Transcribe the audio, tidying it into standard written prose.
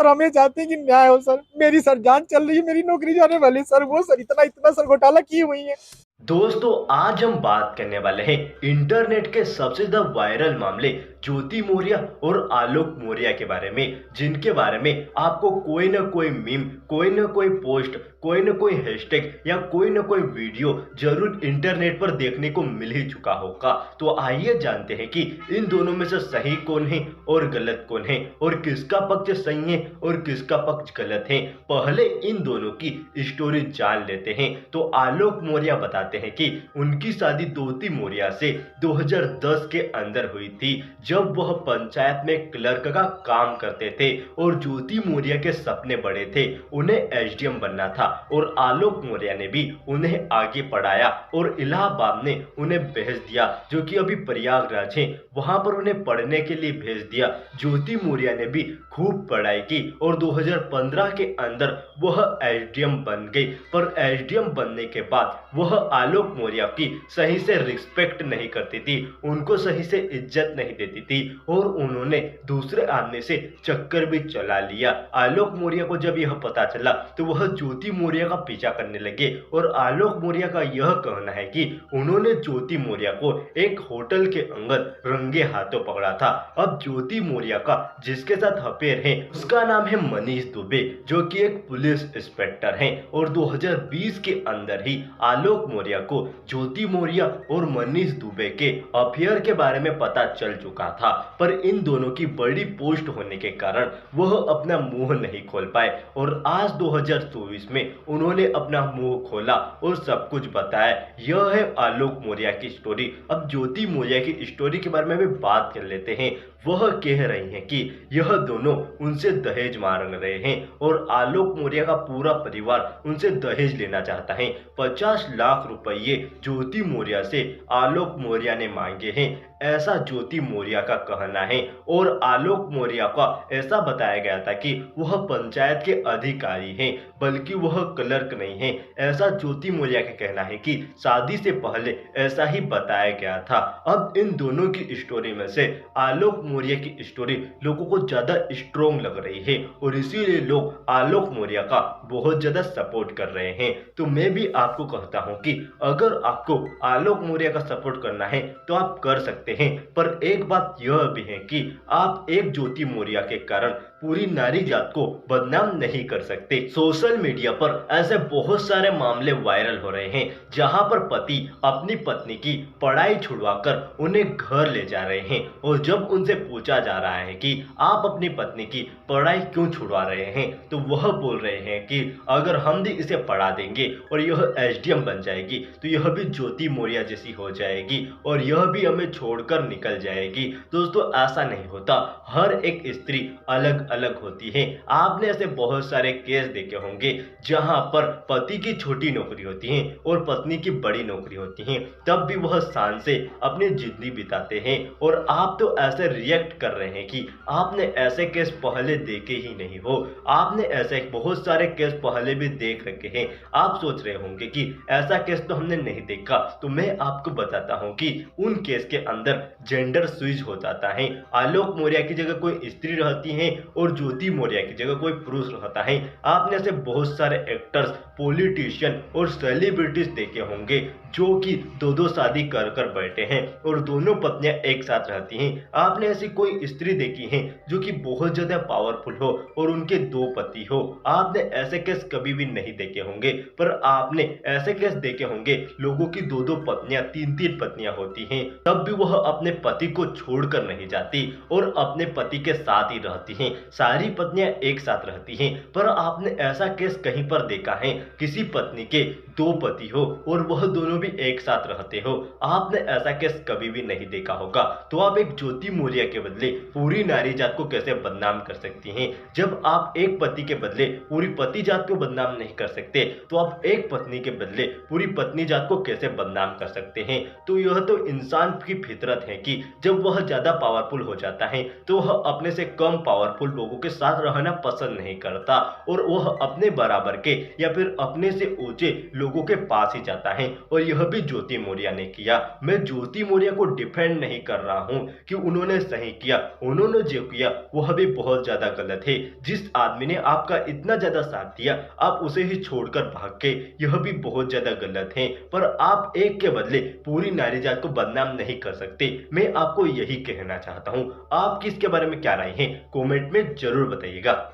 Sir हमें चाहते हैं कि न्याय हो सर। मेरी सर जान चल रही है, मेरी नौकरी जाने वाली सर। वो सर इतना इतना सर घोटाला की हुई है। दोस्तों, आज हम बात करने वाले हैं इंटरनेट के सबसे ज्यादा वायरल मामले ज्योति मौर्य और आलोक मौर्य के बारे में, जिनके बारे में आपको कोई ना कोई मीम, कोई ना कोई पोस्ट, कोई ना कोई हैशटैग या कोई ना कोई वीडियो जरूर इंटरनेट पर देखने को मिल ही चुका होगा। तो आइए जानते हैं कि इन दोनों में से सही कौन है और गलत कौन है, और किसका पक्ष सही है और किसका पक्ष गलत है। पहले इन दोनों की स्टोरी जान लेते हैं। तो आलोक मौर्य बताते हैं कि उनकी शादी ज्योति मौर्य से 2010 के अंदर हुई थी, जब वह पंचायत में क्लर्क का काम करते थे और ज्योति मौर्य के सपने बड़े थे, उन्हें एसडीएम बनना था। और आलोक मौर्य ने भी उन्हें आगे पढ़ाया और इलाहाबाद ने उन्हें भेज दिया, जो कि अभी प्रयागराज है, वहां पर उन्हें पढ़ने के लिए भेज दिया। ज्योति मौर्य ने भी खूब पढ़ाई की और 2015 के अंदर वह एसडीएम बन गई। पर एसडीएम बनने के बाद वह आलोक मौर्य की सही से रिस्पेक्ट नहीं करती थी, उनको सही से इज्जत नहीं देती थी और उन्होंने दूसरे आदमी से चक्कर भी चला लिया। आलोक मौर्य को जब यह पता चला तो वह ज्योति मौर्य का पीछा करने लगे और आलोक मौर्य का यह कहना है कि उन्होंने ज्योति मौर्य को एक होटल के अंदर रंगे हाथों पकड़ा था। अब ज्योति मौर्य का जिसके साथ अफेयर है उसका नाम है मनीष दुबे, जो कि एक पुलिस इंस्पेक्टर है। और 2020 के अंदर ही आलोक मौर्य को ज्योति मौर्य और मनीष दुबे के अफेयर के बारे में पता चल चुका था, पर इन दोनों की बड़ी पोस्ट होने के कारण वह अपना मुंह नहीं खोल पाए। और आज 2024 में उन्होंने अपना मुंह खोला और सब कुछ बताया। यह है आलोक मौर्य की स्टोरी। अब ज्योति मौर्य की स्टोरी के बारे में भी बात कर लेते हैं। वह कह रही हैं कि यह दोनों उनसे दहेज मांग रहे हैं और आलोक मौर्य का पूरा परिवार उनसे दहेज लेना चाहता है। 50 लाख रुपये ज्योति मौर्य से आलोक मौर्य ने मांगे हैं, ऐसा ज्योति मौर्य का कहना है। और आलोक मौर्य का ऐसा बताया गया था कि वह पंचायत के अधिकारी हैं, बल्कि वह क्लर्क नहीं है, ऐसा ज्योति मौर्य का कहना है कि शादी से पहले ऐसा ही बताया गया था। अब इन दोनों की स्टोरी में से आलोक मौर्य की स्टोरी लोगों को ज्यादा स्ट्रोंग लग रही है और इसीलिए लोग आलोक मौर्य का बहुत ज्यादा सपोर्ट कर रहे हैं। तो मैं भी आपको कहता हूं कि अगर आपको आलोक मौर्य का सपोर्ट करना है तो आप कर सकते हैं, पर एक बात यह भी है कि आप एक ज्योति मौर्य के कारण पूरी नारी जात को बदनाम नहीं कर सकते। सोशल मीडिया पर ऐसे बहुत सारे मामले वायरल हो रहे हैं जहां पर पति अपनी पत्नी की पढ़ाई छुड़वाकर उन्हें घर ले जा रहे हैं, और जब उनसे पूछा जा रहा है कि आप अपनी पत्नी की पढ़ाई क्यों छुड़वा रहे हैं, तो वह बोल रहे हैं कि अगर हम भी इसे पढ़ा देंगे और यह एसडीएम बन जाएगी तो यह भी ज्योति मौर्य जैसी हो जाएगी और यह भी हमें छोड़कर निकल जाएगी। दोस्तों, ऐसा नहीं होता। हर एक स्त्री अलग अलग होती है। आपने ऐसे बहुत सारे केस देखे होंगे जहां पर पति की छोटी नौकरी होती है और पत्नी की बड़ी नौकरी होती है, तब भी वह शान से अपनी जिंदगी बिताते हैं। और आप तो ऐसे रिएक्ट कर रहे हैं कि आपने ऐसे केस पहले देखे ही नहीं हो, आपने ऐसे बहुत सारे केस पहले भी देख रखे हैं। आप सोच रहे होंगे कि ऐसा केस तो हमने नहीं देखा, तो मैं आपको बताता हूं कि उन केस के अंदर जेंडर स्विच हो जाता है। आलोक मौर्य की जगह कोई स्त्री रहती है और ज्योति मौर्य की जगह कोई पुरुष रहता है। आपने ऐसे बहुत सारे एक्टर्स, पॉलिटिशियन और सेलिब्रिटीज देखे होंगे जो कि दो दो शादी कर कर बैठे हैं और दोनों पत्नियां एक साथ रहती हैं। आपने ऐसी कोई स्त्री देखी है जो कि बहुत ज्यादा पावरफुल हो और उनके दो पति हो? आपने ऐसे केस कभी भी नहीं देखे होंगे, पर आपने ऐसे केस देखे होंगे लोगों की दो दो पत्नियां, तीन तीन पत्नियां होती हैं, तब भी वह अपने पति को छोड़कर नहीं जाती और अपने पति के साथ ही रहती हैं। सारी पत्नियां एक साथ रहती हैं, पर आपने ऐसा केस कहीं पर देखा है किसी पत्नी के दो पति हो और वह दोनों भी एक साथ रहते हो? आपने ऐसा केस कभी भी नहीं देखा होगा। तो आप एक ज्योति मौर्य के बदले पूरी नारी जात को कैसे बदनाम कर सकती हैं? जब आप एक पति के बदले पूरी पति जात को बदनाम नहीं कर सकते, तो आप एक पत्नी के बदले पूरी पत्नी जात को कैसे बदनाम कर सकते हैं? तो यह तो इंसान की फितरत है कि जब वह ज्यादा पावरफुल हो जाता है तो वह अपने से कम पावरफुल लोगों के साथ रहना पसंद नहीं करता और वह अपने बराबर के या फिर अपने से ऊंचे लोगों के पास ही जाता है। और यह भी ज्योति मौर्य ने किया। मैं ज्योति मौर्य को डिफेंड नहीं कर रहा हूं कि उन्होंने सही किया, उन्होंने जो किया वह भी बहुत ज्यादा गलत है। जिस आदमी ने आपका इतना ज्यादा साथ दिया आप उसे ही छोड़कर भाग के, यह भी बहुत ज्यादा गलत है। पर आप एक के बदले पूरी नारी जात को बदनाम नहीं कर सकते। मैं आपको यही कहना चाहता हूं। आपकी इसके बारे में क्या राय है कमेंट में जरूर बताइएगा।